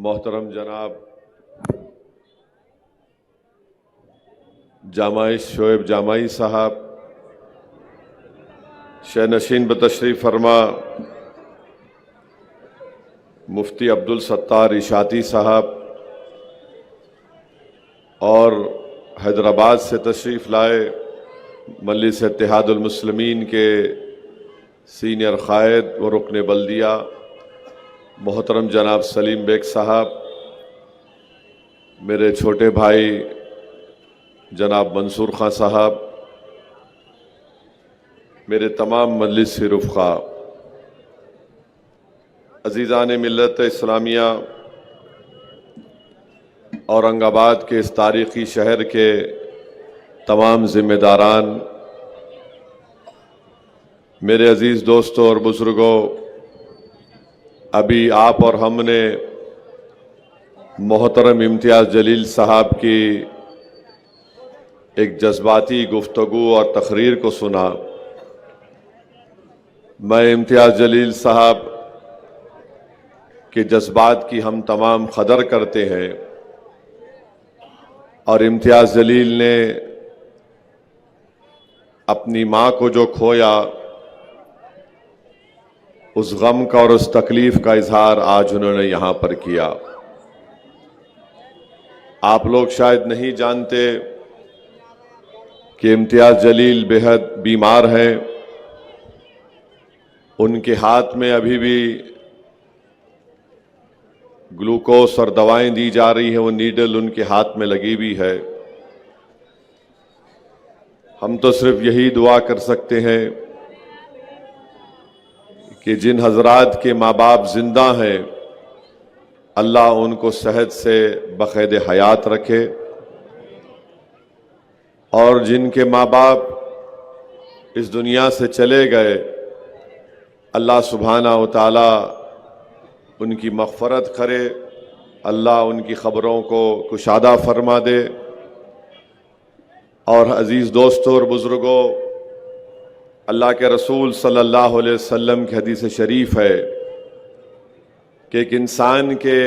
मोहतरम जनाब जामाई शोएब जामाई साहब, शहनशीन बतशरीफ़ फरमा मुफ्ती अब्दुल सत्तार इशाती साहब और हैदराबाद से तशरीफ़ लाए मजलिस इत्तेहादुल मुस्लिमीन के सीनियर क़ायद व रुकन बल्दिया मोहतरम जनाब सलीम बेग साहब, मेरे छोटे भाई जनाब मंसूर खां साहब, मेरे तमाम मजलिस से रुफ़क़ा, अज़ीज़ान मिल्लत इस्लामिया, औरंगाबाद के इस तारीख़ी शहर के तमाम ज़िम्मेदारान, मेरे अज़ीज़ दोस्तों और बुज़ुर्गों, अभी आप और हमने मोहतरम इम्तियाज़ जलील साहब की एक जज्बाती गुफ्तगू और तकरीर को सुना। मैं इम्तियाज़ जलील साहब के जज्बात की हम तमाम कदर करते हैं और इम्तियाज़ जलील ने अपनी माँ को जो खोया उस गम का और उस तकलीफ का इजहार आज उन्होंने यहाँ पर किया। आप लोग शायद नहीं जानते कि इम्तियाज़ जलील बेहद बीमार हैं। उनके हाथ में अभी भी ग्लूकोज और दवाएं दी जा रही हैं, वो नीडल उनके हाथ में लगी हुई है। हम तो सिर्फ यही दुआ कर सकते हैं कि जिन हजरात के माँ बाप जिंदा हैं अल्लाह उनको सेहत से बक़ैद हयात रखे और जिनके माँ बाप इस दुनिया से चले गए अल्लाह सुब्हाना व तआला उनकी मग़फ़रत करे, अल्लाह उनकी ख़बरों को कुशादा फरमा दे। और अज़ीज़ दोस्तों और बुज़ुर्गों, अल्लाह के रसूल सल्लल्लाहु अलैहि वसल्लम की हदीस शरीफ है कि एक इंसान के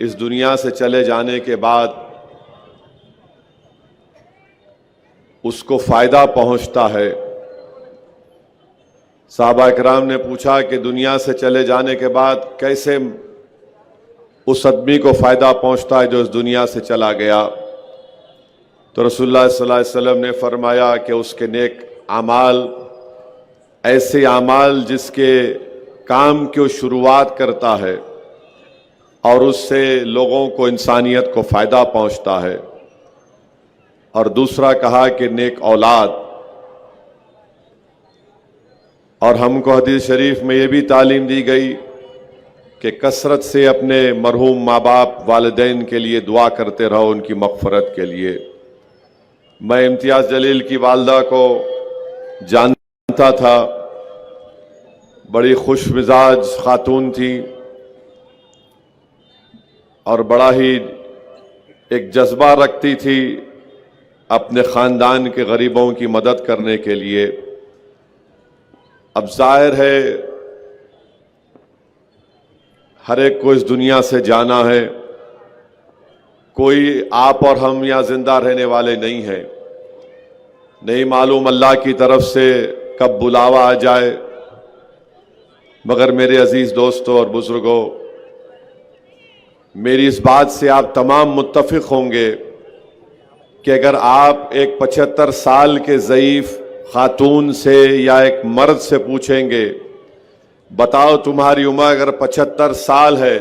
इस दुनिया से चले जाने के बाद उसको फ़ायदा पहुंचता है। सहाबा इकराम ने पूछा कि दुनिया से चले जाने के बाद कैसे उस आदमी को फ़ायदा पहुंचता है जो इस दुनिया से चला गया, तो रसूलुल्लाह सल्लल्लाहु अलैहि वसल्लम ने फरमाया कि उसके नेक आमाल, ऐसे आमाल जिसके काम की शुरुआत करता है और उससे लोगों को, इंसानियत को फ़ायदा पहुंचता है। और दूसरा कहा कि नेक औलाद। और हमको हदीस शरीफ में ये भी तालीम दी गई कि कसरत से अपने मरहूम माँ बाप वालिदैन के लिए दुआ करते रहो, उनकी मग़फ़रत के लिए। मैं इम्तियाज़ जलील की वालदा को जानता था, बड़ी खुश मिजाज खातून थी और बड़ा ही एक जज्बा रखती थी अपने ख़ानदान के गरीबों की मदद करने के लिए। अब जाहिर है हर एक को इस दुनिया से जाना है, कोई आप और हम यहाँ जिंदा रहने वाले नहीं हैं। नहीं मालूम अल्लाह की तरफ से कब बुलावा आ जाए। मगर मेरे अजीज दोस्तों और बुजुर्गों, मेरी इस बात से आप तमाम मुत्तफिक होंगे कि अगर आप एक 75 साल के ज़ईफ़ खातून से या एक मर्द से पूछेंगे, बताओ तुम्हारी उम्र अगर 75 साल है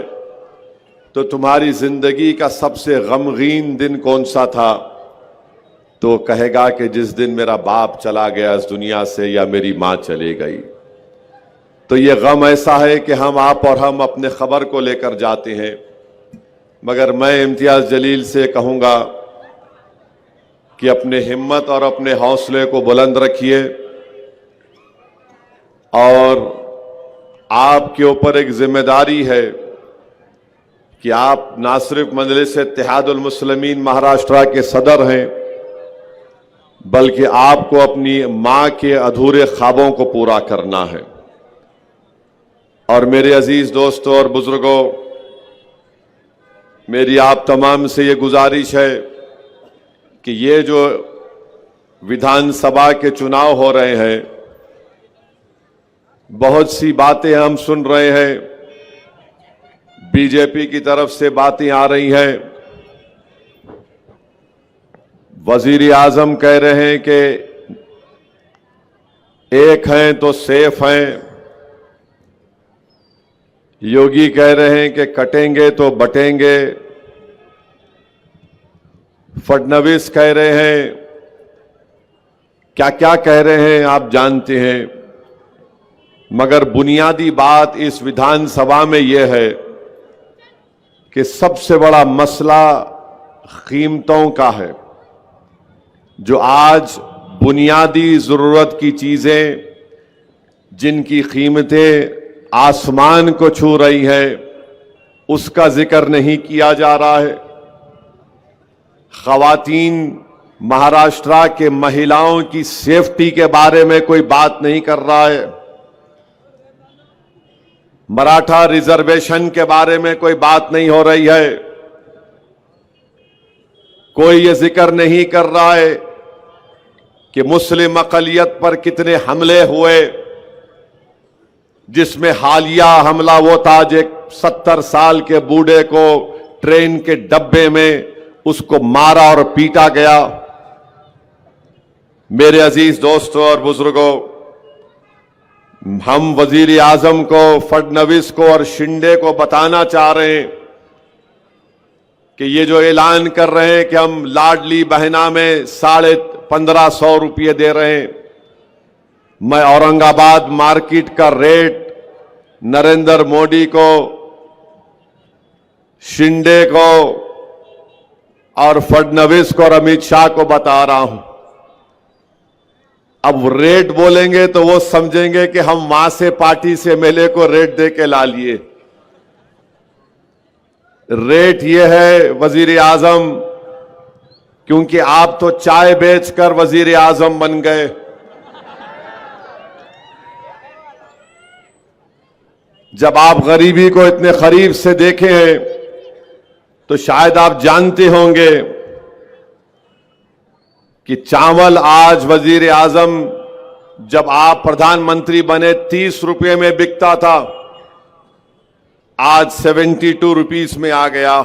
तो तुम्हारी जिंदगी का सबसे गमगीन दिन कौन सा था, तो कहेगा कि जिस दिन मेरा बाप चला गया इस दुनिया से या मेरी माँ चली गई। तो ये गम ऐसा है कि हम, आप और हम अपने खबर को लेकर जाते हैं। मगर मैं इम्तियाज़ जलील से कहूँगा कि अपने हिम्मत और अपने हौसले को बुलंद रखिए और आपके ऊपर एक जिम्मेदारी है कि आप ना सिर्फ मजलिस इत्तेहादुल मुस्लिमीन महाराष्ट्र के सदर हैं, बल्कि आपको अपनी माँ के अधूरे ख्वाबों को पूरा करना है। और मेरे अजीज दोस्तों और बुजुर्गों, मेरी आप तमाम से ये गुजारिश है कि ये जो विधानसभा के चुनाव हो रहे हैं, बहुत सी बातें हम सुन रहे हैं, बीजेपी की तरफ से बातें आ रही हैं। वजीर आजम कह रहे हैं कि एक हैं तो सेफ हैं, योगी कह रहे हैं कि कटेंगे तो बटेंगे, फडणवीस कह रहे हैं, क्या क्या कह रहे हैं आप जानते हैं। मगर बुनियादी बात इस विधानसभा में यह है कि सबसे बड़ा मसला कीमतों का है। जो आज बुनियादी जरूरत की चीजें जिनकी कीमतें आसमान को छू रही है, उसका जिक्र नहीं किया जा रहा है। खवातीन महाराष्ट्र के महिलाओं की सेफ्टी के बारे में कोई बात नहीं कर रहा है। मराठा रिजर्वेशन के बारे में कोई बात नहीं हो रही है। कोई ये जिक्र नहीं कर रहा है कि मुस्लिम अक़लियत पर कितने हमले हुए, जिसमें हालिया हमला वो था जो 70 साल के बूढ़े को ट्रेन के डब्बे में उसको मारा और पीटा गया। मेरे अजीज दोस्तों और बुजुर्गों, हम वजीर आजम को, फडणवीस को और शिंदे को बताना चाह रहे हैं कि ये जो ऐलान कर रहे हैं कि हम लाडली बहना में 1550 रुपये दे रहे हैं, मैं औरंगाबाद मार्केट का रेट नरेंद्र मोदी को, शिंदे को और फडणवीस को और अमित शाह को बता रहा हूं। अब रेट बोलेंगे तो वो समझेंगे कि हम वहां से पार्टी से एमएलए को रेट दे के ला लिए। रेट ये है वजीर आजम, क्योंकि आप तो चाय बेचकर वजीर आजम बन गए। जब आप गरीबी को इतने करीब से देखे हैं तो शायद आप जानते होंगे कि चावल आज वजीर आजम जब आप प्रधानमंत्री बने 30 रुपये में बिकता था, आज 72 रुपीस में आ गया।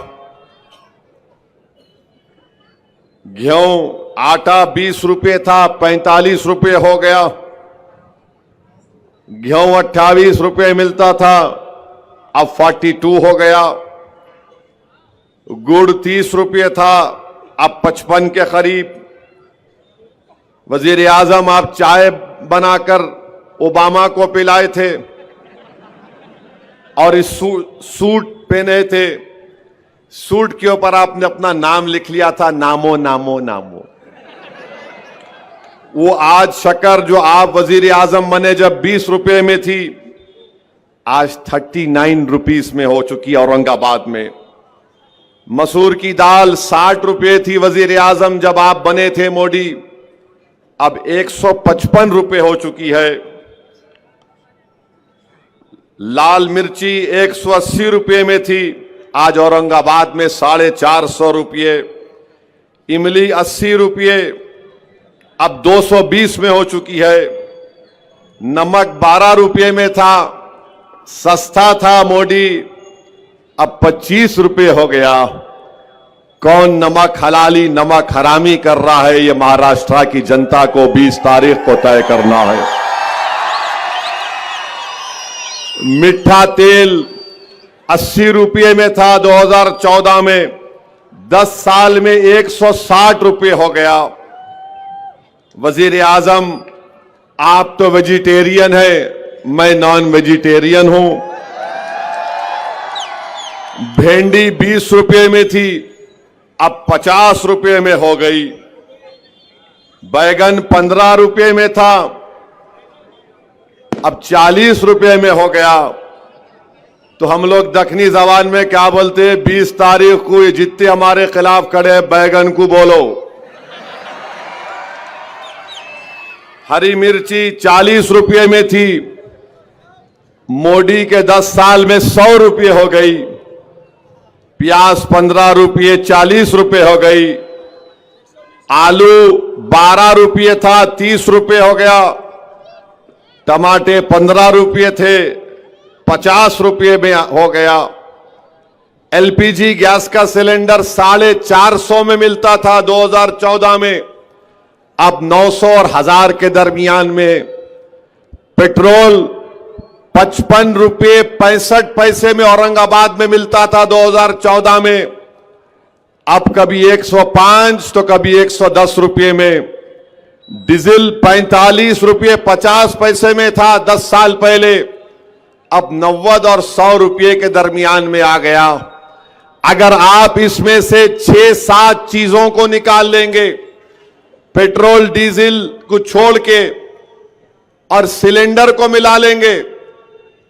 गेहूं आटा 20 रुपये था, 45 रुपये हो गया। गेहूं 28 रुपये मिलता था, अब 42 हो गया। गुड़ 30 रुपये था, अब 55 के करीब। वजीर आजम आप चाय बनाकर ओबामा को पिलाए थे और इस सूट पहने थे। सूट के ऊपर आपने अपना नाम लिख लिया था, नामो नामो नामो। वो आज शक्कर जो आप वजीर आजम बने जब 20 रुपये में थी, आज 39 रुपीस में हो चुकी औरंगाबाद में। मसूर की दाल 60 रुपये थी वजीर आजम जब आप बने थे मोदी, अब 155 रुपये हो चुकी है। लाल मिर्ची 180 रुपये में थी, आज औरंगाबाद में 450 रुपये। इमली 80 रुपये, अब 220 में हो चुकी है। नमक 12 रुपये में था, सस्ता था मोदी, अब 25 रुपये हो गया। कौन नमक हलाली नमक हरामी कर रहा है, ये महाराष्ट्र की जनता को 20 तारीख को तय करना है। मीठा तेल 80 रुपये में था 2014 में, 10 साल में 160 रुपये हो गया। वजीर आजम आप तो वेजिटेरियन है, मैं नॉन वेजिटेरियन हूं। भिंडी 20 रुपये में थी, अब 50 रुपये में हो गई। बैगन 15 रुपये में था, अब 40 रुपये में हो गया। तो हम लोग दक्षिणी जबान में क्या बोलते हैं, 20 तारीख को ये जितने हमारे खिलाफ खड़े हैं, बैगन को बोलो। हरी मिर्ची 40 रुपये में थी, मोदी के 10 साल में 100 रुपये हो गई। प्याज 15 रुपये 40 रुपये हो गई, आलू 12 रुपये था 30 रुपये हो गया, टमाटे 15 रुपये थे 50 रुपये में हो गया, एलपीजी गैस का सिलेंडर 450 में मिलता था 2014 में, अब 900 और 1000 के दरमियान में, पेट्रोल 55 रुपये 65 पैसे में औरंगाबाद में मिलता था 2014 में, अब कभी 105 तो कभी 110 रुपये में, डीजल 45 रुपये 50 पैसे में था 10 साल पहले, अब 90 और 100 रुपये के दरमियान में आ गया। अगर आप इसमें से 6-7 चीजों को निकाल लेंगे, पेट्रोल डीजल को छोड़ के और सिलेंडर को मिला लेंगे,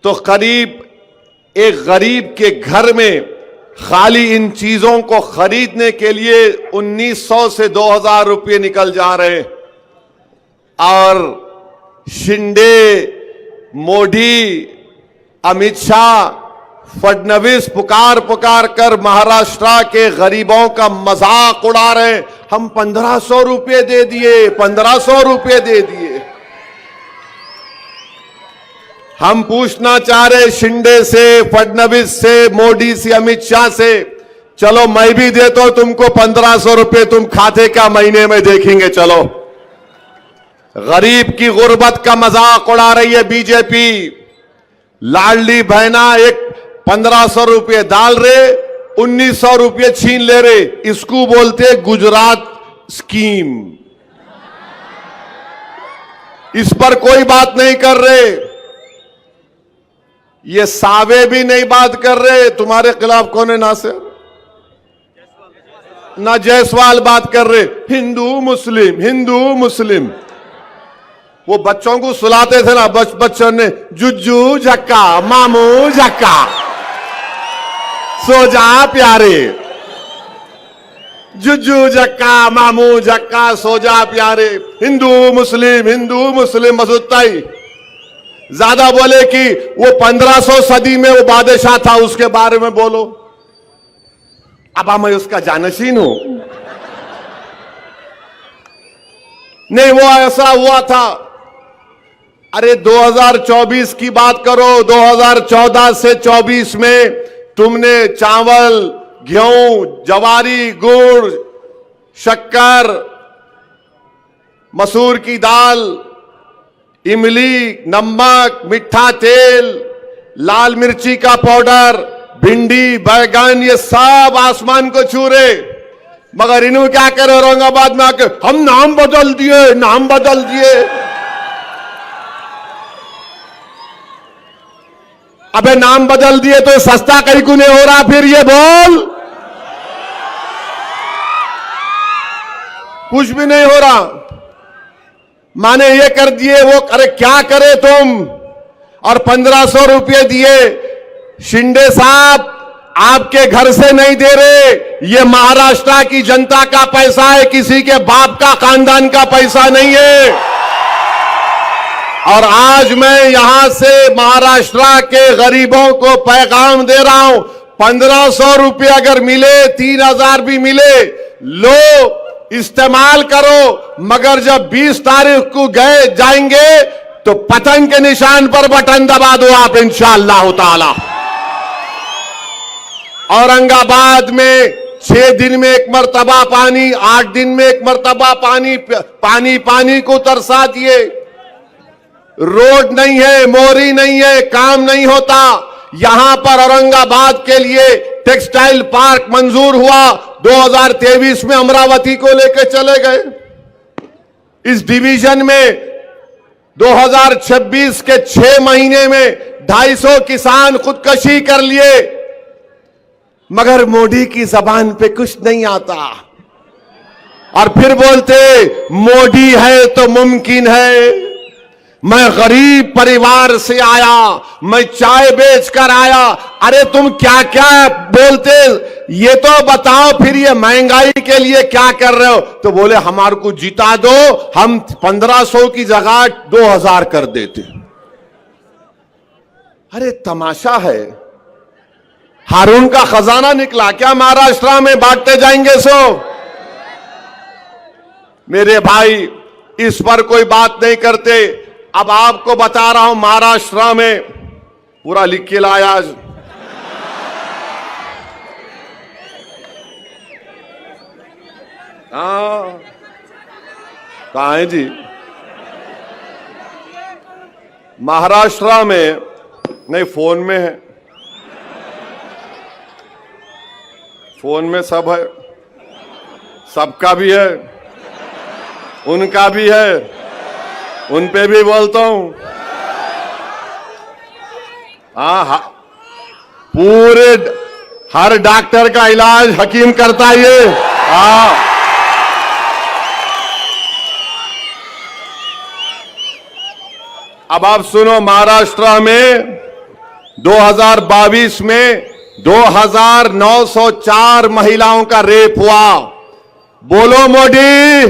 तो करीब एक गरीब के घर में खाली इन चीजों को खरीदने के लिए 1900 से 2000 रुपये निकल जा रहे हैं। और शिंदे, मोदी, अमित शाह, फडणवीस पुकार कर महाराष्ट्र के गरीबों का मजाक उड़ा रहे हैं। हम 1500 रुपये दे दिए, 1500 रुपये दे दिए। हम पूछना चाह रहे शिंदे से, फडणवीस से, मोदी से, अमित शाह से, चलो मैं भी देता हूं तुमको 1500 रुपये, तुम खाते क्या महीने में देखेंगे। चलो, गरीब की गुर्बत का मजाक उड़ा रही है बीजेपी। लाडली बहना एक 1500 रुपये डाल रहे, 1900 रुपये छीन ले रहे, इसको बोलते गुजरात स्कीम। इस पर कोई बात नहीं कर रहे, ये सावे भी नहीं बात कर रहे। तुम्हारे खिलाफ कौन है नासिर? ना जायसवाल बात कर रहे, हिंदू मुस्लिम, हिंदू मुस्लिम। वो बच्चों को सुलाते थे ना, बच्चों ने जुज्जू झक्का, मामू झक्का, सो जा प्यारे, जुज्जू झक्का, मामू झक्का, सो जा प्यारे। हिंदू मुस्लिम मसूदताई ज्यादा बोले कि वो 1500 सदी में वो बादशाह था, उसके बारे में बोलो। अब मैं उसका जानशीन हूं, नहीं वो ऐसा हुआ था। अरे 2024 की बात करो, 2014 से 24 में तुमने चावल, गेहूं, जवारी, गुड़, शक्कर, मसूर की दाल, इमली, नमक, मीठा तेल, लाल मिर्ची का पाउडर, भिंडी, बैगन, ये सब आसमान को छू रहे। मगर इन्हों क्या करे औरंगाबाद में आके, हम नाम बदल दिए, नाम बदल दिए। अबे नाम बदल दिए तो सस्ता कहीं को नहीं हो रहा, फिर ये बोल। कुछ भी नहीं हो रहा। माने ये कर दिए, वो करे, क्या करे तुम? और 1500 रुपये दिए। शिंदे साहब आपके घर से नहीं दे रहे, ये महाराष्ट्र की जनता का पैसा है, किसी के बाप का खानदान का पैसा नहीं है। और आज मैं यहां से महाराष्ट्र के गरीबों को पैगाम दे रहा हूं, 1500 रुपये अगर मिले, 3000 भी मिले, लो इस्तेमाल करो। मगर जब 20 तारीख को गए जाएंगे तो पतंग के निशान पर बटन दबा दो आप, इंशाअल्लाह ताला। औरंगाबाद में 6 दिन में एक मर्तबा पानी, 8 दिन में एक मर्तबा पानी, पानी को तरसा दिए। रोड नहीं है, मोरी नहीं है, काम नहीं होता। यहां पर औरंगाबाद के लिए टेक्सटाइल पार्क मंजूर हुआ, 2023 में अमरावती को लेकर चले गए। इस डिवीजन में 2026 के 6 महीने में 250 किसान खुदकशी कर लिए। मगर मोदी की जबान पे कुछ नहीं आता, और फिर बोलते मोदी है तो मुमकिन है। मैं गरीब परिवार से आया, मैं चाय बेचकर आया। अरे तुम क्या क्या बोलते, ये तो बताओ फिर ये महंगाई के लिए क्या कर रहे हो? तो बोले हमारे को जिता दो, हम 1500 की जगह 2000 कर देते। अरे तमाशा है। हारून का खजाना निकला क्या महाराष्ट्र में बांटते जाएंगे सो? मेरे भाई इस पर कोई बात नहीं करते। अब आपको बता रहा हूं, महाराष्ट्र में पूरा लिख के लाया आज। हाँ, कहां है जी? महाराष्ट्र में नहीं, फोन में है, फोन में सब है, सबका भी है, उनका भी है, उन पे भी बोलता हूं। हाँ, पूरे हर डॉक्टर का इलाज हकीम करता है ये। हाँ, अब आप सुनो, महाराष्ट्र में 2022 में 2904 महिलाओं का रेप हुआ। बोलो मोदी,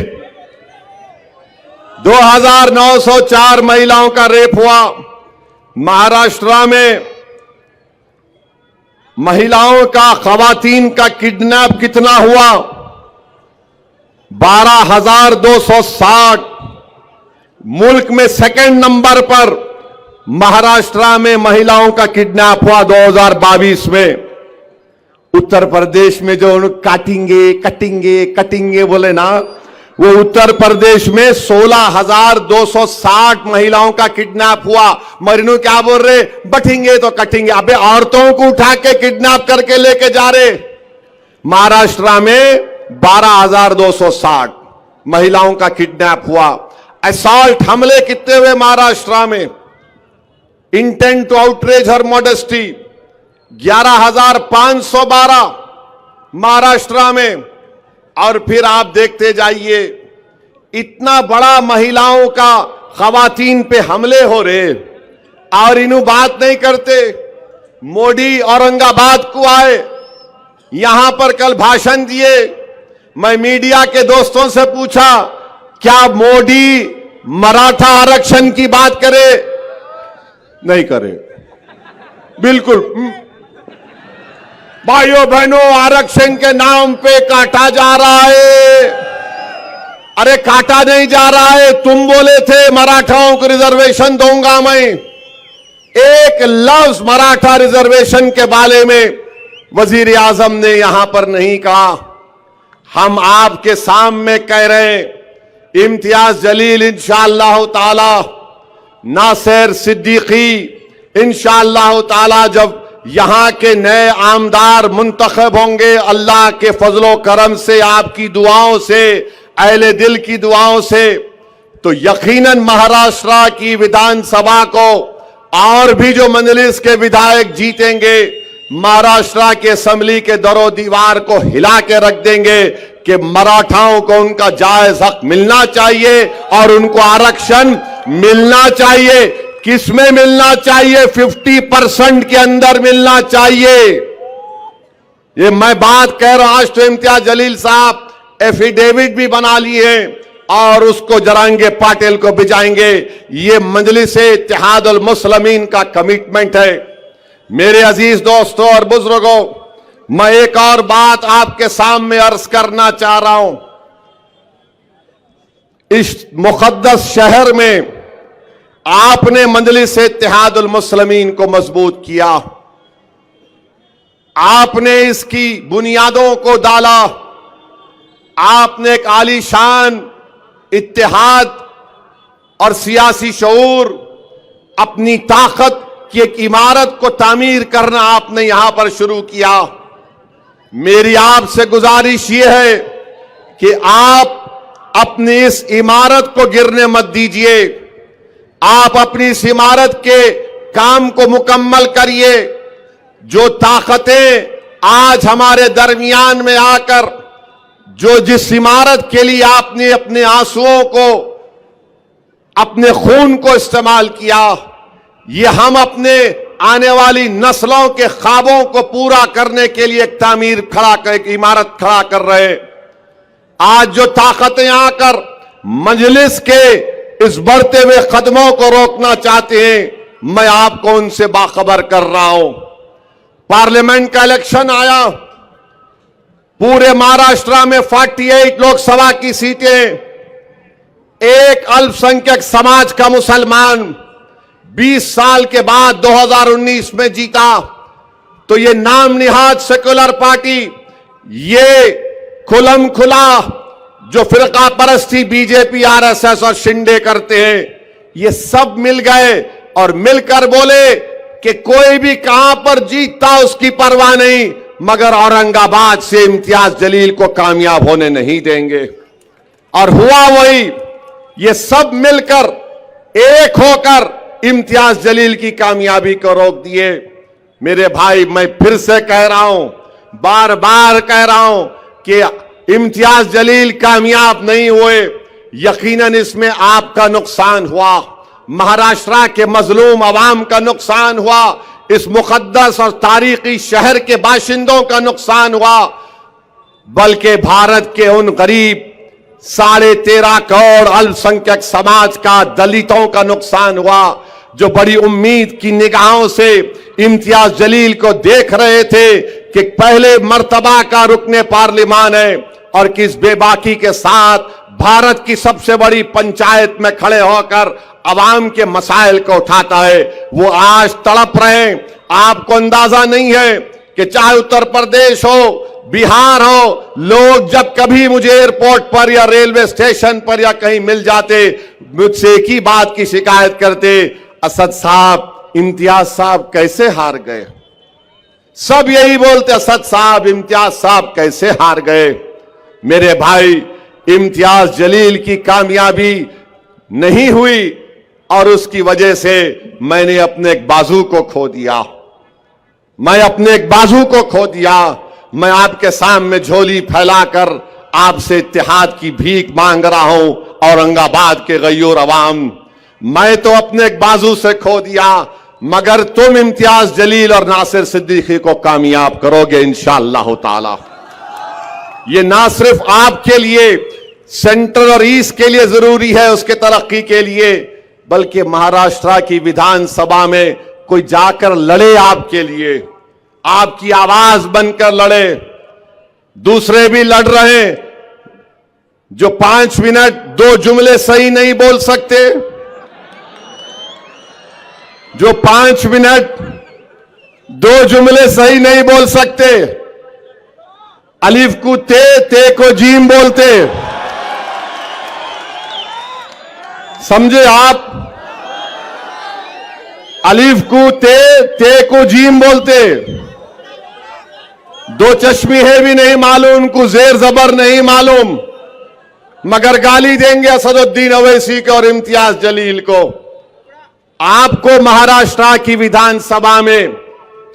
2904 महिलाओं का रेप हुआ। महाराष्ट्र में महिलाओं का, खवातीन का किडनैप कितना हुआ? 12,260। मुल्क में सेकंड नंबर पर महाराष्ट्र में महिलाओं का किडनैप हुआ 2022 में। उत्तर प्रदेश में जो काटेंगे कटेंगे कटेंगे बोले ना, वो उत्तर प्रदेश में 16,260 महिलाओं का किडनैप हुआ। मरीनू क्या बोल रहे? बटेंगे तो कटेंगे। अबे औरतों को उठा के किडनैप करके लेके जा रहे। महाराष्ट्र में 12,260 महिलाओं का किडनैप हुआ। असॉल्ट हमले कितने हुए महाराष्ट्र में? Intent to outrage her modesty 11,512 Maharashtra में। और फिर आप देखते जाइए, इतना बड़ा महिलाओं का, खवातीन पे हमले हो रहे और इन्हों बात नहीं करते। मोदी औरंगाबाद को आए, यहां पर कल भाषण दिए। मैं मीडिया के दोस्तों से पूछा, क्या मोदी मराठा आरक्षण की बात करे? नहीं करे, बिल्कुल। भाइयों बहनों, आरक्षण के नाम पे काटा जा रहा है। अरे काटा नहीं जा रहा है। तुम बोले थे मराठाओं को रिजर्वेशन दूंगा मैं, एक लफ्ज मराठा रिजर्वेशन के बारे में वजीर आजम ने यहां पर नहीं कहा। हम आपके सामने कह रहे हैं, इम्तियाज जलील इंशाअल्लाह ताला, नासिर सिद्दीकी इंशाअल्लाह ताला जब यहां के नए आमदार मुंतखब होंगे, अल्लाह के फजलो करम से, आपकी दुआओं से, अहले दिल की दुआओं से, तो यकीनन महाराष्ट्र की विधानसभा को और भी जो मजलिस के विधायक जीतेंगे, महाराष्ट्र के असेंबली के दरो दीवार को हिला के रख देंगे कि मराठाओं को उनका जायज हक मिलना चाहिए और उनको आरक्षण मिलना चाहिए। किसमें मिलना चाहिए? 50% के अंदर मिलना चाहिए। ये मैं बात कह रहा हूं। आज तो इम्तियाज जलील साहब एफिडेविट भी बना लिए हैं और उसको जरांगे पाटिल को भिजाएंगे। ये मजलिस इत्तेहादुल मुस्लिमीन का कमिटमेंट है। मेरे अजीज दोस्तों और बुजुर्गों, मैं एक और बात आपके सामने अर्ज करना चाह रहा हूं। इस मुकद्दस शहर में आपने मजलिस इत्तेहादुल मुस्लिमीन को मजबूत किया, आपने इसकी बुनियादों को डाला, आपने एक आलीशान इत्तेहाद और सियासी शऊर, अपनी ताकत की एक इमारत को तामीर करना आपने यहां पर शुरू किया। मेरी आपसे गुजारिश ये है कि आप अपनी इस इमारत को गिरने मत दीजिए। आप अपनी इस इमारत के काम को मुकम्मल करिए। जो ताकतें आज हमारे दरमियान में आकर, जो जिस इमारत के लिए आपने अपने आंसुओं को, अपने खून को इस्तेमाल किया, ये हम अपने आने वाली नस्लों के ख्वाबों को पूरा करने के लिए एक तामीर खड़ा कर, एक इमारत खड़ा कर रहे। आज जो ताकतें आकर मजलिस के इस बढ़ते हुए कदमों को रोकना चाहते हैं, मैं आपको उनसे बाखबर कर रहा हूं। पार्लियामेंट का इलेक्शन आया, पूरे महाराष्ट्र में 48 लोकसभा की सीटें एक अल्पसंख्यक समाज का मुसलमान 20 साल के बाद 2019 में जीता। तो ये नाम निहाद सेकुलर पार्टी, ये खुलम खुला जो फिरका परस्ती बीजेपी, आरएसएस और शिंदे करते हैं, ये सब मिल गए और मिलकर बोले कि कोई भी कहां पर जीतता उसकी परवाह नहीं, मगर औरंगाबाद से इम्तियाज जलील को कामयाब होने नहीं देंगे। और हुआ वही, ये सब मिलकर एक होकर इम्तियाज जलील की कामयाबी को रोक दिए। मेरे भाई, मैं फिर से कह रहा हूं, बार बार कह रहा हूं कि इम्तियाज जलील कामयाब नहीं हुए, यकीनन इसमें आपका नुकसान हुआ, महाराष्ट्र के मजलूम अवाम का नुकसान हुआ, इस मुकद्दस और तारीखी शहर के बाशिंदों का नुकसान हुआ, बल्कि भारत के उन गरीब 13.5 करोड़ अल्पसंख्यक समाज का, दलितों का नुकसान हुआ, जो बड़ी उम्मीद की निगाहों से इम्तियाज जलील को देख रहे थे कि पहले मर्तबा का रुकने पार्लियामान है और किस बेबाकी के साथ भारत की सबसे बड़ी पंचायत में खड़े होकर अवाम के मसाइल को उठाता है, वो आज तड़प रहे हैं। आपको अंदाजा नहीं है कि चाहे उत्तर प्रदेश हो, बिहार हो, लोग जब कभी मुझे एयरपोर्ट पर या रेलवे स्टेशन पर या कहीं मिल जाते, मुझसे एक ही बात की शिकायत करते, असद साहब, इम्तियाज साहब कैसे हार गए। सब यही बोलते, असद साहब, इम्तियाज साहब कैसे हार गए। मेरे भाई, इम्तियाज जलील की कामयाबी नहीं हुई और उसकी वजह से मैंने अपने एक बाजू को खो दिया। मैं अपने एक बाजू को खो दिया। मैं आपके सामने झोली फैलाकर आपसे इत्तेहाद की भीख मांग रहा हूं, औरंगाबाद के गयूर अवाम। मैं तो अपने एक बाजू से खो दिया, मगर तुम इम्तियाज जलील और नासिर सिद्दीकी को कामयाब करोगे इंशाअल्लाह ताला। ये ना सिर्फ आपके लिए, सेंट्रल और ईस्ट के लिए जरूरी है, उसके तरक्की के लिए, बल्कि महाराष्ट्र की विधानसभा में कोई जाकर लड़े आपके लिए, आपकी आवाज बनकर लड़े। दूसरे भी लड़ रहे हैं जो 5 मिनट 2 जुमले सही नहीं बोल सकते, जो 5 मिनट 2 जुमले सही नहीं बोल सकते, अलिफ को ते को जीम बोलते, समझे आप। अलिफ को ते को जीम बोलते, 2 चश्मी है भी नहीं मालूम, उनको जेर जबर नहीं मालूम, मगर गाली देंगे असदुद्दीन ओवैसी को और इम्तियाज जलील को। आपको महाराष्ट्र की विधानसभा में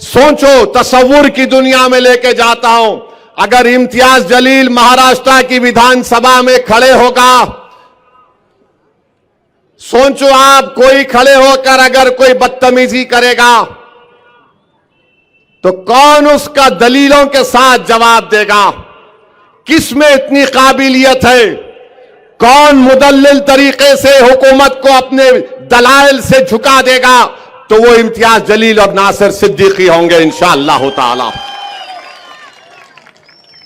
सोचो, तसव्वुर की दुनिया में लेके जाता हूं। अगर इम्तियाज जलील महाराष्ट्र की विधानसभा में खड़े होगा, सोचो आप, कोई खड़े होकर अगर कोई बदतमीजी करेगा तो कौन उसका दलीलों के साथ जवाब देगा। किस में इतनी काबिलियत है, कौन मुदल्लिल तरीके से हुकूमत को अपने दलाइल से झुका देगा, तो वो इम्तियाज जलील और नासिर सिद्दीकी होंगे इंशाअल्लाह ताला।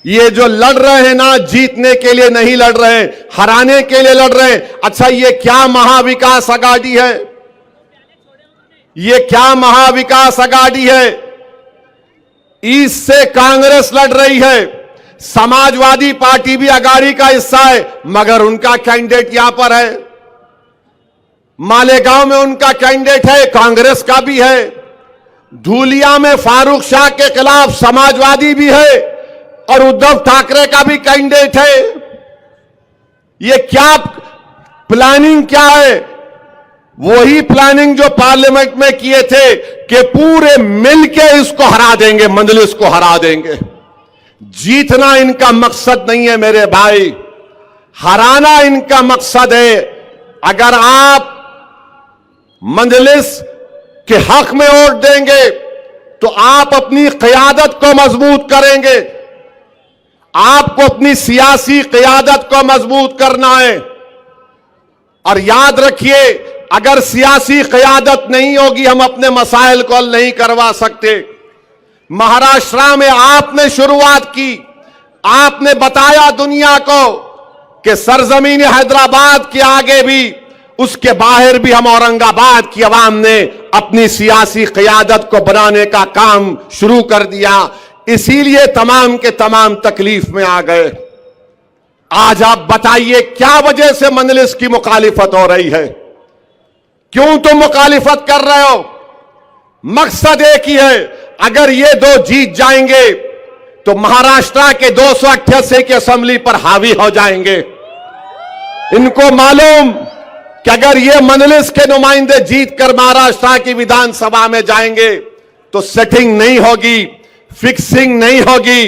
ये जो लड़ रहे हैं ना, जीतने के लिए नहीं लड़ रहे, हराने के लिए लड़ रहे हैं। अच्छा, ये क्या महाविकास अघाड़ी है, ये क्या महाविकास अघाड़ी है। ईस्ट से कांग्रेस लड़ रही है, समाजवादी पार्टी भी अघाड़ी का हिस्सा है, मगर उनका कैंडिडेट यहां पर है। मालेगांव में उनका कैंडिडेट है, कांग्रेस का भी है। धूलिया में फारूक शाह के खिलाफ समाजवादी भी है और उद्धव ठाकरे का भी कैंडिडेट है। ये क्या प्लानिंग क्या है? वही प्लानिंग जो पार्लियामेंट में किए थे कि पूरे मिलके इसको हरा देंगे, मजलिस को हरा देंगे। जीतना इनका मकसद नहीं है मेरे भाई, हराना इनका मकसद है। अगर आप मजलिस के हक में वोट देंगे तो आप अपनी क़यादत को मजबूत करेंगे, आपको अपनी सियासी क़यादत को मजबूत करना है। और याद रखिए, अगर सियासी क़यादत नहीं होगी, हम अपने मसाइल को हल नहीं करवा सकते। महाराष्ट्र में आपने शुरुआत की, आपने बताया दुनिया को कि सरजमीन हैदराबाद के आगे भी, उसके बाहर भी हम औरंगाबाद की आवाम ने अपनी सियासी क़यादत को बनाने का काम शुरू कर दिया। इसीलिए तमाम के तमाम तकलीफ में आ गए। आज आप बताइए क्या वजह से मजलिस की मुखालिफत हो रही है? क्यों तुम मुखालिफत कर रहे हो? मकसद एक ही है, अगर ये दो जीत जाएंगे तो महाराष्ट्र के 288 की असेंबली पर हावी हो जाएंगे। इनको मालूम कि अगर ये मजलिस के नुमाइंदे जीत कर महाराष्ट्र की विधानसभा में जाएंगे तो सेटिंग नहीं होगी, फिक्सिंग नहीं होगी।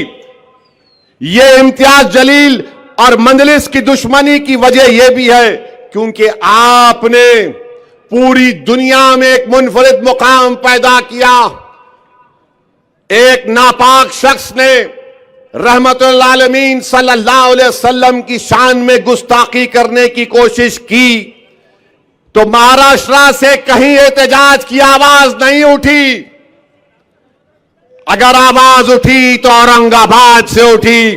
ये इम्तियाज जलील और मजलिस की दुश्मनी की वजह यह भी है क्योंकि आपने पूरी दुनिया में एक मुनफरिद मुकाम पैदा किया। एक नापाक शख्स ने रहमतुल आलमीन सल्लल्लाहु अलैहि वसल्लम की शान में गुस्ताखी करने की कोशिश की तो महाराष्ट्र से कहीं एहतजाज की आवाज नहीं उठी। अगर आवाज उठी तो औरंगाबाद से उठी।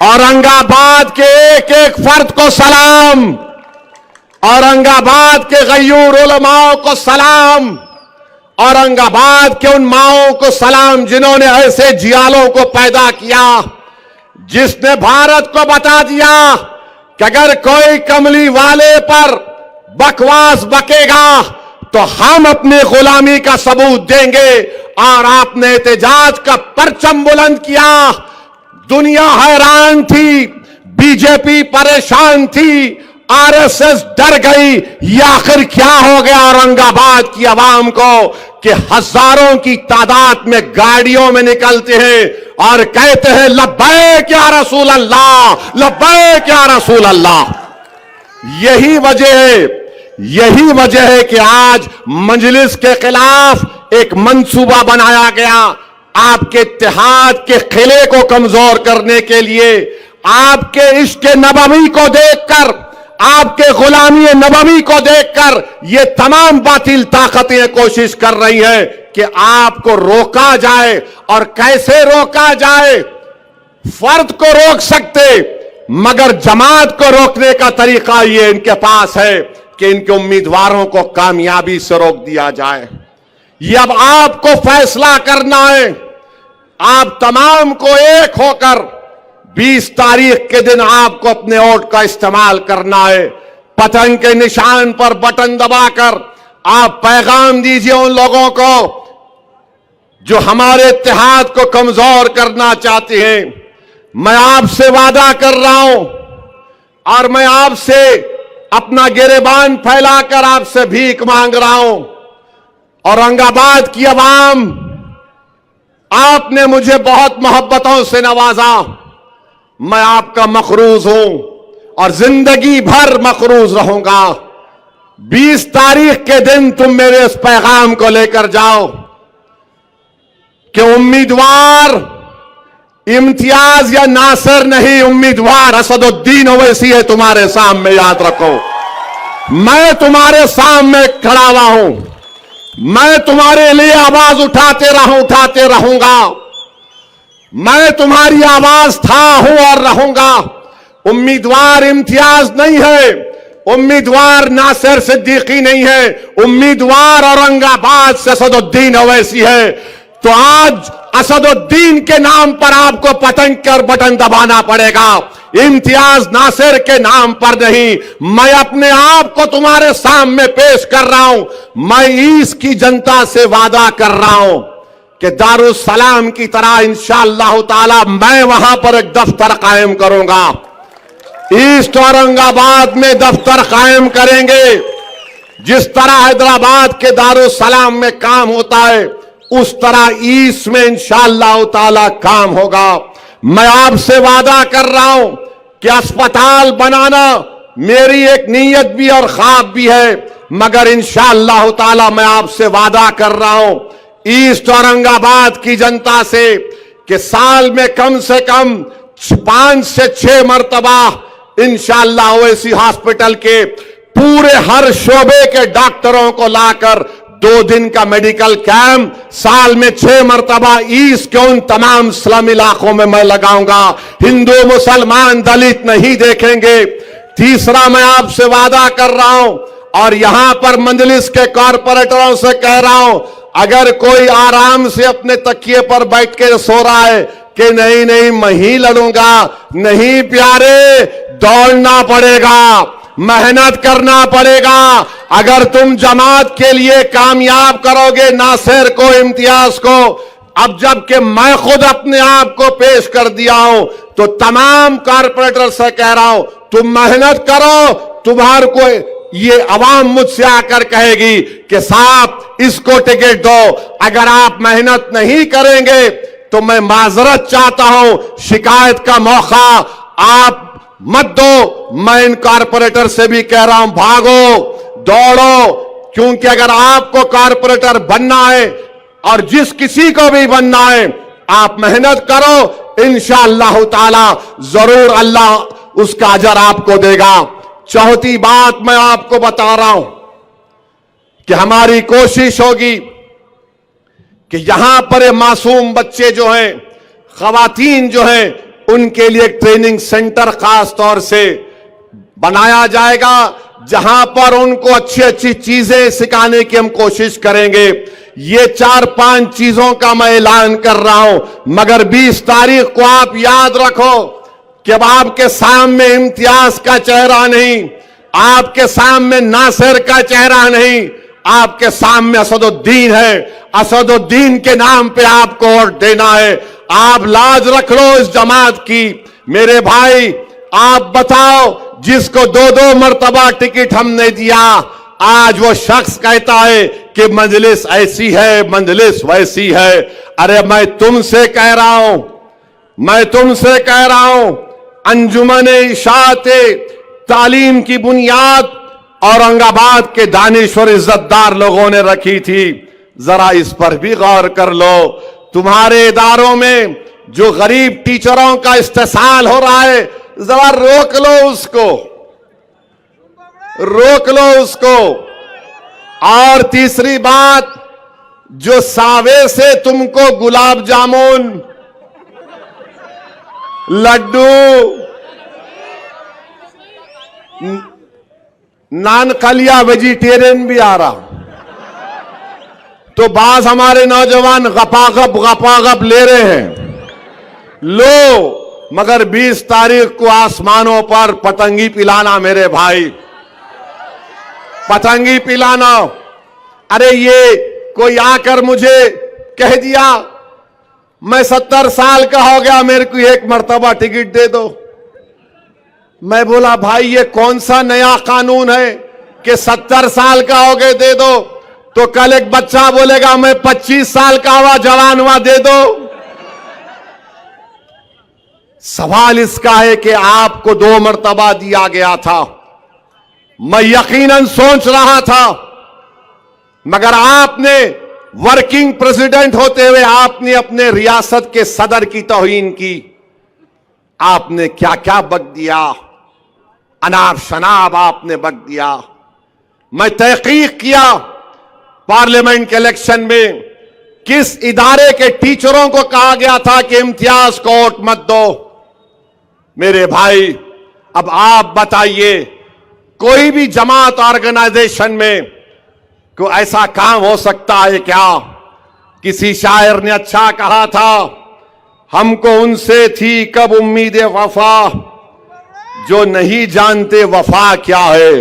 औरंगाबाद के एक एक फर्द को सलाम, औरंगाबाद के गयूर उलमाओं को सलाम, औरंगाबाद के उन माओं को सलाम जिन्होंने ऐसे जियालों को पैदा किया, जिसने भारत को बता दिया कि अगर कोई कमली वाले पर बकवास बकेगा तो हम अपनी गुलामी का सबूत देंगे। और आपने एहतजाज का परचम बुलंद किया। दुनिया हैरान थी, बीजेपी परेशान थी, आरएसएस डर गई। ये आखिर क्या हो गया औरंगाबाद की आवाम को कि हजारों की तादाद में गाड़ियों में निकलते हैं और कहते हैं लब्बैक या रसूल अल्लाह, लब्बैक या रसूल अल्लाह। यही वजह है कि आज मजलिस के खिलाफ एक मंसूबा बनाया गया आपके इत्तेहाद के किले को कमजोर करने के लिए। आपके इश्क नबवी को देखकर, आपके गुलामी नबवी को देखकर ये तमाम बातिल ताकतें कोशिश कर रही है कि आपको रोका जाए। और कैसे रोका जाए? फर्द को रोक सकते, मगर जमात को रोकने का तरीका ये इनके पास है कि इनके उम्मीदवारों को कामयाबी से रोक दिया जाए। ये अब आपको फैसला करना है। आप तमाम को एक होकर 20 तारीख के दिन आपको अपने वोट का इस्तेमाल करना है। पतंग के निशान पर बटन दबाकर आप पैगाम दीजिए उन लोगों को जो हमारे इत्तेहाद को कमजोर करना चाहते हैं। मैं आपसे वादा कर रहा हूं और मैं आपसे अपना गिरेबान फैलाकर आपसे भीख मांग रहा हूं। औरंगाबाद की आवाम, आपने मुझे बहुत मोहब्बतों से नवाजा। मैं आपका मखरूज हूं और जिंदगी भर मखरूज रहूंगा। 20 तारीख के दिन तुम मेरे इस पैगाम को लेकर जाओ कि उम्मीदवार इम्तियाज या नासिर नहीं, उम्मीदवार असदुद्दीन ओवैसी है तुम्हारे सामने। याद रखो, मैं तुम्हारे सामने खड़ा हुआ हूं। मैं तुम्हारे लिए आवाज उठाते रहूंगा। मैं तुम्हारी आवाज था, हूं और रहूंगा। उम्मीदवार इम्तियाज नहीं है, उम्मीदवार नासिर सिद्दीकी नहीं है, उम्मीदवार औरंगाबाद से असदुद्दीन ओवैसी है। तो आज असदुद्दीन के नाम पर आपको पतंग कर बटन दबाना पड़ेगा, इम्तियाज नासिर के नाम पर नहीं। मैं अपने आप को तुम्हारे सामने पेश कर रहा हूं। मैं ईस्ट की जनता से वादा कर रहा हूं कि दारुस्सलाम की तरह इंशाअल्लाह ताला मैं वहां पर एक दफ्तर कायम करूंगा। ईस्ट औरंगाबाद में दफ्तर कायम करेंगे। जिस तरह हैदराबाद के दारुस्सलाम में काम होता है उस तरह ईस्ट में इंशाअल्लाह ताला काम होगा। मैं आपसे वादा कर रहा हूं कि अस्पताल बनाना मेरी एक नीयत भी और ख्वाब भी है, मगर इंशाअल्लाह ताला मैं आपसे वादा कर रहा हूं ईस्ट औरंगाबाद की जनता से कि साल में कम से कम 5 से 6 मरतबा इंशाअल्लाह ओवैसी हॉस्पिटल के पूरे हर शोबे के डॉक्टरों को लाकर 2 दिन का मेडिकल कैंप, साल में 6 मरतबा ईस्ट के उन तमाम स्लम इलाकों में मैं लगाऊंगा। हिंदू मुसलमान दलित नहीं देखेंगे। तीसरा, मैं आपसे वादा कर रहा हूं और यहां पर मंजलिस के कारपोरेटरों से कह रहा हूं, अगर कोई आराम से अपने तकिए पर बैठ के सो रहा है कि नहीं नहीं मैं ही लड़ूंगा, नहीं प्यारे, दौड़ना पड़ेगा, मेहनत करना पड़ेगा। अगर तुम जमात के लिए कामयाब करोगे नासिर को, इम्तियाज को, अब जबकि मैं खुद अपने आप को पेश कर दिया हूं, तो तमाम कारपोरेटर से कह रहा हूं, तुम मेहनत करो। तुम्हारे को ये अवाम मुझसे आकर कहेगी कि साहब इसको टिकट दो। अगर आप मेहनत नहीं करेंगे तो मैं माजरत चाहता हूं, शिकायत का मौका आप मत दो। मैं इन कारपोरेटर से भी कह रहा हूं, भागो, दौड़ो, क्योंकि अगर आपको कारपोरेटर बनना है और जिस किसी को भी बनना है, आप मेहनत करो, इंशाअल्लाह ताला जरूर अल्लाह उसका अजर आपको देगा। चौथी बात मैं आपको बता रहा हूं कि हमारी कोशिश होगी कि यहां पर ये मासूम बच्चे जो हैं, खवातीन जो हैं, उनके लिए एक ट्रेनिंग सेंटर खास तौर से बनाया जाएगा, जहां पर उनको अच्छी अच्छी चीजें सिखाने की हम कोशिश करेंगे। ये 4-5 चीजों का मैं ऐलान कर रहा हूं, मगर 20 तारीख को आप याद रखो कि अब आपके सामने इम्तियाज का चेहरा नहीं, आपके सामने नासिर का चेहरा नहीं, आपके सामने असदुद्दीन है। असदुद्दीन के नाम पे आपको वोट देना है। आप लाज रख लो इस जमात की। मेरे भाई, आप बताओ, जिसको 2-2 मरतबा टिकट हमने दिया, आज वो शख्स कहता है कि मजलिस ऐसी है, मजलिस वैसी है। अरे मैं तुमसे कह रहा हूं, मैं तुमसे कह रहा हूं, अंजुमन इशाअत तालीम की बुनियाद औरंगाबाद के दानिश्वर इज्जतदार लोगों ने रखी थी। जरा इस पर भी गौर कर लो। तुम्हारे इदारों में जो गरीब टीचरों का इस्तेसाल हो रहा है, जरा रोक लो उसको, रोक लो उसको। और तीसरी बात, जो सावे से तुमको गुलाब जामुन, लड्डू, नान खलिया वेजिटेरियन भी आ रहा, तो बाज हमारे नौजवान गपागप ले रहे हैं। लो, मगर 20 तारीख को आसमानों पर पतंगी पिलाना मेरे भाई, पतंगी पिलाना। अरे ये कोई आकर मुझे कह दिया मैं 70 साल का हो गया, मेरे को 1 मरतबा टिकट दे दो। मैं बोला भाई ये कौन सा नया कानून है कि 70 साल का हो गए दे दो? तो कल एक बच्चा बोलेगा मैं 25 साल का हुआ, जवान हुआ, दे दो। सवाल इसका है कि आपको 2 मरतबा दिया गया था। मैं यकीनन सोच रहा था, मगर आपने वर्किंग प्रेसिडेंट होते हुए आपने अपने रियासत के सदर की तौहीन की। आपने क्या क्या बक दिया, अनाब शनाब आपने बक दिया। मैं तहकीक किया पार्लियामेंट के इलेक्शन में किस इदारे के टीचरों को कहा गया था कि इम्तियाज को वोट मत दो। मेरे भाई, अब आप बताइए, कोई भी जमात ऑर्गेनाइजेशन में कोई ऐसा काम हो सकता है क्या? किसी शायर ने अच्छा कहा था, हमको उनसे थी कब उम्मीद वफा, जो नहीं जानते वफा क्या है।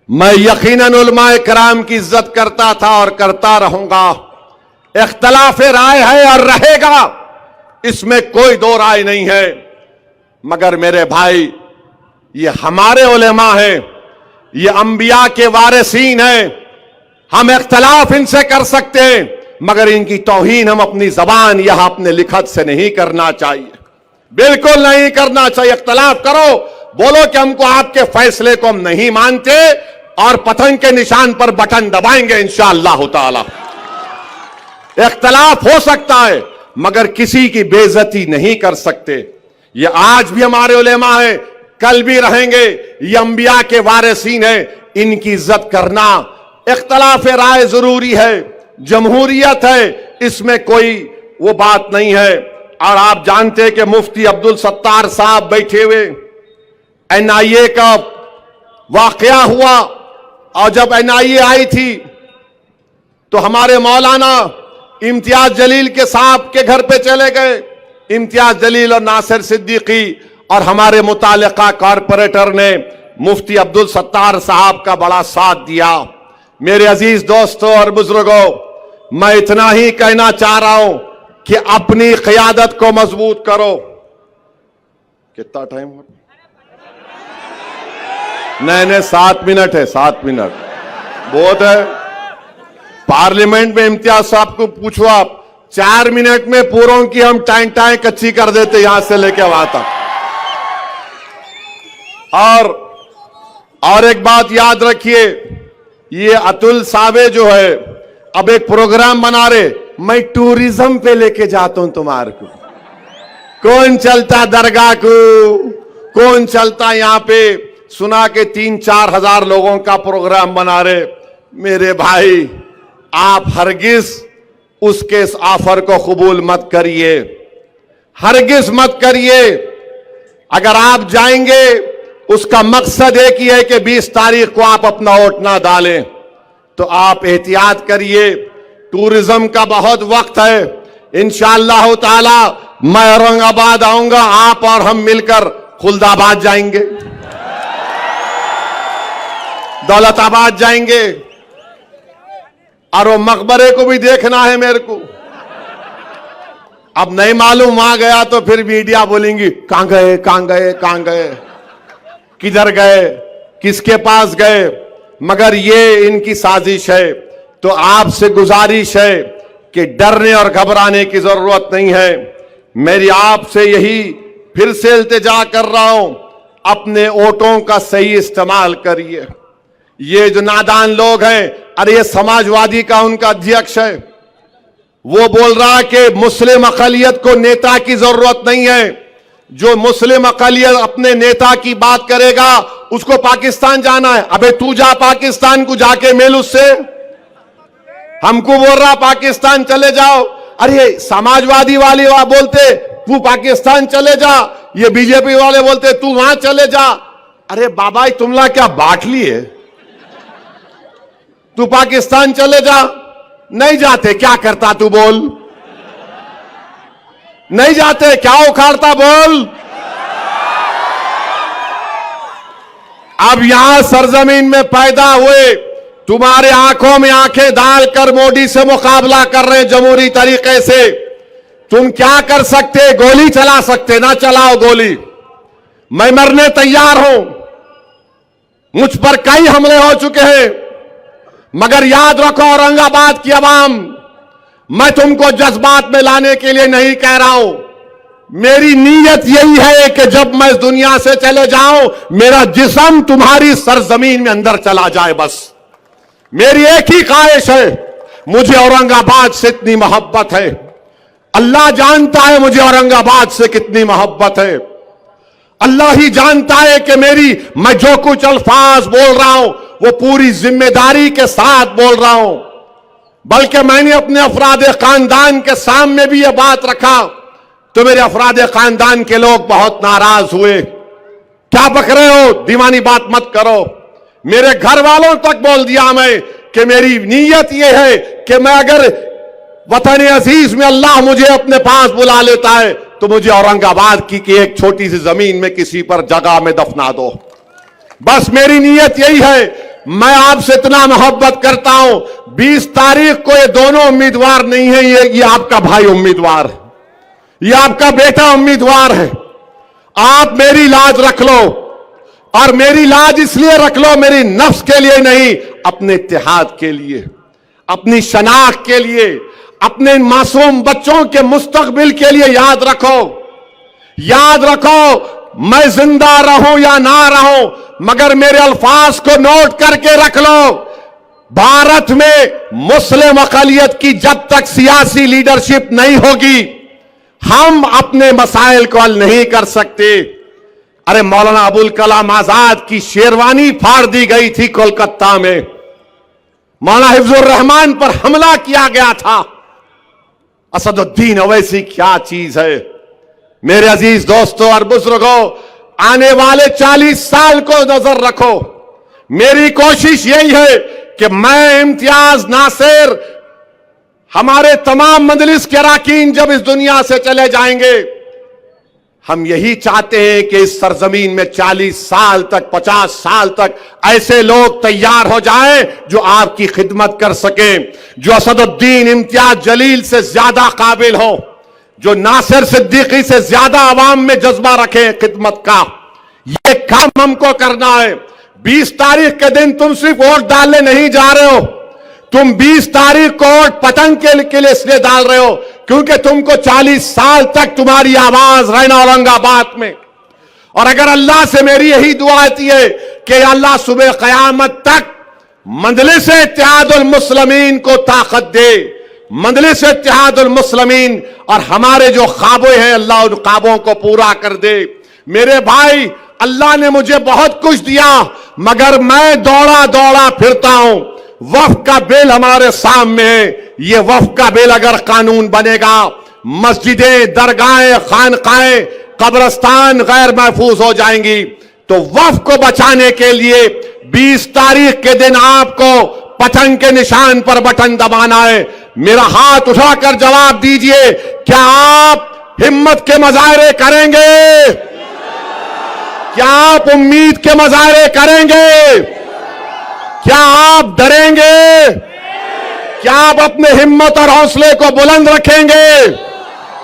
मैं यकीनन उलमाए कराम की इज्जत करता था और करता रहूंगा। इख्तलाफ राय है और रहेगा, इसमें कोई 2 राय नहीं है। मगर मेरे भाई, ये हमारे उलेमा हैं, ये अंबिया के वारिसीन हैं। हम इख्तलाफ इनसे कर सकते हैं, मगर इनकी तौहीन हम अपनी जबान या अपने लिखत से नहीं करना चाहिए, बिल्कुल नहीं करना चाहिए। इख्तलाफ करो, बोलो कि हमको आपके फैसले को हम नहीं मानते और पतंग के निशान पर बटन दबाएंगे इंशाअल्लाह ताला। इख्तलाफ हो सकता है, मगर किसी की बेइज्जती नहीं कर सकते। ये आज भी हमारे उलेमा हैं, कल भी रहेंगे। ये अंबिया के वारिसीन हैं, इनकी इज्जत करना इख्तलाफ राय जरूरी है, जमहूरियत है, इसमें कोई वो बात नहीं है। और आप जानते हैं कि मुफ्ती अब्दुल सत्तार साहब बैठे हुए, एनआईए का वाकया हुआ, और जब एनआईए आई थी तो हमारे मौलाना इम्तियाज जलील के साहब के घर पे चले गए। इम्तियाज जलील और नासिर सिद्दीकी और हमारे मुतालिका कॉरपोरेटर ने मुफ्ती अब्दुल सत्तार साहब का बड़ा साथ दिया। मेरे अजीज दोस्तों और बुजुर्गों, मैं इतना ही कहना चाह रहा हूं कि अपनी क़यादत को मजबूत करो। कितना टाइम हो? नहीं, 7 मिनट है, 7 मिनट बहुत है। पार्लियामेंट में इम्तियाज साहब को पूछो आप, 4 मिनट में पूरों की हम टाइम कच्ची कर देते यहां से लेके वहां तक। और एक बात याद रखिए, ये अतुल सावे जो है अब एक प्रोग्राम बना रहे, मैं टूरिज्म पे लेके जाता हूं तुम्हारे को। कौन चलता दरगाह को, कौन चलता यहां पे, सुना के 3-4 हजार लोगों का प्रोग्राम बना रहे। मेरे भाई, आप हरगिज उसके इस ऑफर को कबूल मत करिए, हरगिज मत करिए। अगर आप जाएंगे, उसका मकसद एक ही है कि 20 तारीख को आप अपना वोट ना डालें, तो आप एहतियात करिए। टूरिज्म का बहुत वक्त है। इंशाअल्लाह ताला मैं औरंगाबाद आऊंगा, आप और हम मिलकर खुलदाबाद जाएंगे, दौलताबाद जाएंगे, और वो मकबरे को भी देखना है मेरे को। अब नहीं मालूम, वहां गया तो फिर मीडिया बोलेंगी कहां गए, कहां गए, कहां गए, किधर गए, किसके पास गए। मगर ये इनकी साजिश है। तो आपसे गुजारिश है कि डरने और घबराने की जरूरत नहीं है। मेरी आपसे यही फिर से इल्तिजा कर रहा हूं, अपने वोटों का सही इस्तेमाल करिए। ये जो नादान लोग हैं, अरे ये समाजवादी का उनका अध्यक्ष है, वो बोल रहा कि मुस्लिम अक़लियत को नेता की जरूरत नहीं है। जो मुस्लिम अक़लियत अपने नेता की बात करेगा उसको पाकिस्तान जाना है। अबे तू जा पाकिस्तान को, जाके मिल उससे। हमको बोल रहा पाकिस्तान चले जाओ। अरे समाजवादी वाले बोलते तू पाकिस्तान चले जा, ये बीजेपी वाले बोलते तू वहां चले जा। अरे बाबा, तुमला क्या बांट लिए? तू पाकिस्तान चले जा। नहीं जाते, क्या करता तू बोल? नहीं जाते, क्या उखाड़ता बोल? अब यहां सरजमीन में पैदा हुए, तुम्हारे आंखों में आंखें डालकर मोदी से मुकाबला कर रहे हैं जमहूरी तरीके से। तुम क्या कर सकते? गोली चला सकते, ना चलाओ गोली। मैं मरने तैयार हूं, मुझ पर कई हमले हो चुके हैं, मगर याद रखो औरंगाबाद की आवाम, मैं तुमको जज्बात में लाने के लिए नहीं कह रहा हूं। मेरी नीयत यही है कि जब मैं इस दुनिया से चले जाऊं, मेरा जिस्म तुम्हारी सरजमीन में अंदर चला जाए। बस मेरी एक ही ख्वाहिश है, मुझे औरंगाबाद से इतनी मोहब्बत है। अल्लाह जानता है मुझे औरंगाबाद से कितनी मोहब्बत है। अल्लाह ही जानता है कि मैं जो कुछ अल्फाज बोल रहा हूं वो पूरी जिम्मेदारी के साथ बोल रहा हूं। बल्कि मैंने अपने अफराद खानदान के सामने भी यह बात रखा तो मेरे अफराद खानदान के लोग बहुत नाराज हुए। क्या बक रहे हो, दीवानी बात मत करो। मेरे घर वालों तक बोल दिया मैं कि मेरी नीयत यह है कि मैं अगर वतन अजीज में अल्लाह मुझे अपने पास बुला लेता है तो मुझे औरंगाबाद की एक छोटी सी जमीन में किसी पर जगह में दफना दो। बस मेरी नीयत यही है। मैं आपसे इतना मोहब्बत करता हूं। 20 तारीख को ये दोनों उम्मीदवार नहीं है, ये आपका भाई उम्मीदवार है, ये आपका बेटा उम्मीदवार है। आप मेरी लाज रख लो, और मेरी लाज इसलिए रख लो, मेरी नफ्स के लिए नहीं, अपने इत्तेहाद के लिए, अपनी शनाख्त के लिए, अपने मासूम बच्चों के मुस्तकबिल के लिए। याद रखो, याद रखो, मैं जिंदा रहूं या ना रहूं, मगर मेरे अल्फाज को नोट करके रख लो। भारत में मुस्लिम अक़लियत की जब तक सियासी लीडरशिप नहीं होगी, हम अपने मसाइल को हल नहीं कर सकते। अरे मौलाना अबुल कलाम आजाद की शेरवानी फाड़ दी गई थी कोलकाता में, मौलाना हिफ्जुर रहमान पर हमला किया गया था। असदुद्दीन ओवैसी क्या चीज है। मेरे अजीज दोस्तों और बुजुर्गों, आने वाले 40 साल को नजर रखो। मेरी कोशिश यही है कि मैं, इम्तियाज, नासिर, हमारे तमाम मजलिस के अरकान जब इस दुनिया से चले जाएंगे, हम यही चाहते हैं कि इस सरजमीन में 40 साल तक, 50 साल तक ऐसे लोग तैयार हो जाएं जो आपकी खिदमत कर सकें, जो असदुद्दीन इम्तियाज जलील से ज्यादा काबिल हो, जो नासिर सिद्दीकी से ज्यादा आवाम में जज्बा रखें खिदमत का। यह काम हमको करना है। 20 तारीख के दिन तुम सिर्फ वोट डालने नहीं जा रहे हो, तुम 20 तारीख को वोट पतंग के लिए इसलिए डाल रहे हो क्योंकि तुमको 40 साल तक तुम्हारी आवाज रहना औरंगाबाद में। और अगर अल्लाह से मेरी यही दुआ आती है कि अल्लाह सुबह क़यामत तक मजलिस इत्तेहादुल मुस्लिमीन को ताकत दे, मजलिस इत्तेहादुल मुस्लिमीन और हमारे जो ख्वाबें हैं अल्लाह उन ख्वाबों को पूरा कर दे। मेरे भाई, अल्लाह ने मुझे बहुत कुछ दिया मगर मैं दौड़ा दौड़ा फिरता हूं। वक्फ का बिल हमारे सामने है। ये वक्फ का बिल अगर कानून बनेगा, मस्जिदें, दरगाहें, खानकाहें, कब्रस्तान गैर महफूज हो जाएंगी। तो वक्फ को बचाने के लिए 20 तारीख के दिन आपको पतंग के निशान पर बटन दबाना है। मेरा हाथ उठाकर जवाब दीजिए, क्या आप हिम्मत के मुजाहरे करेंगे? क्या आप उम्मीद के मुजाहरे करेंगे? क्या आप डरेंगे? क्या आप अपने हिम्मत और हौसले को बुलंद रखेंगे?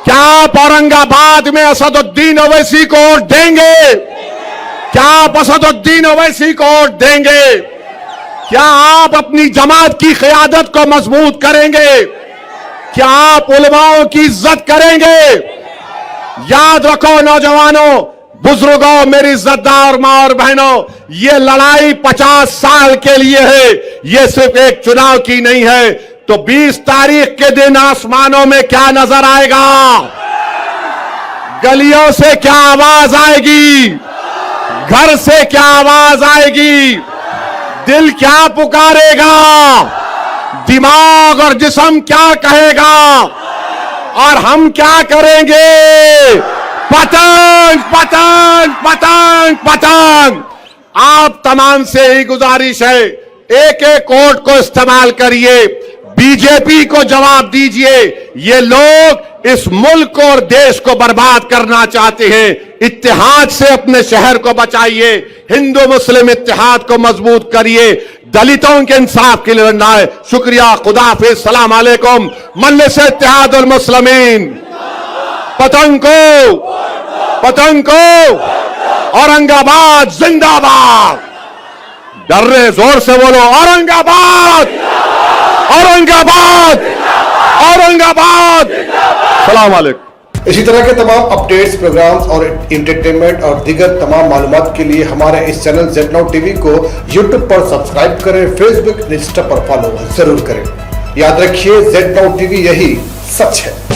क्या आप औरंगाबाद में असदुद्दीन ओवैसी को वोट देंगे? क्या आप असदुद्दीन ओवैसी को वोट देंगे? क्या आप अपनी जमात की क़यादत को मजबूत करेंगे? क्या आप उलमाओं की इज्जत करेंगे? याद रखो नौजवानों, बुजुर्गों, मेरी इज्जतदार मां और बहनों, ये लड़ाई 50 साल के लिए है, ये सिर्फ एक चुनाव की नहीं है। तो 20 तारीख के दिन आसमानों में क्या नजर आएगा? गलियों से क्या आवाज आएगी? घर से क्या आवाज आएगी? दिल क्या पुकारेगा? दिमाग और जिस्म क्या कहेगा? और हम क्या करेंगे? पतंग पतंग पतंग पतंग। आप तमाम से ही गुजारिश है, एक एक वोट को इस्तेमाल करिए, बीजेपी को जवाब दीजिए। ये लोग इस मुल्क और देश को बर्बाद करना चाहते हैं। इत्तेहाद से अपने शहर को बचाइए, हिंदू मुस्लिम इत्तेहाद को मजबूत करिए, दलितों के इंसाफ के लिए लड़ना है। शुक्रिया, खुदा हाफिज, सलाम अलैकुम। मजलिस इत्तेहादुल मुस्लिमीन पतंग को औरंगाबाद जिंदाबाद। डर रहे, जोर से बोलो, औरंगाबाद औरंगाबाद औरंगाबाद। सलाम अलैकुम। इसी तरह के तमाम अपडेट्स, प्रोग्राम्स और इंटरटेनमेंट और दीगर तमाम मालूमात के लिए हमारे इस चैनल Z Now TV को YouTube पर सब्सक्राइब करें, फेसबुक, इंस्टा पर फॉलो जरूर करें। याद रखिए, Z Now TV यही सच है।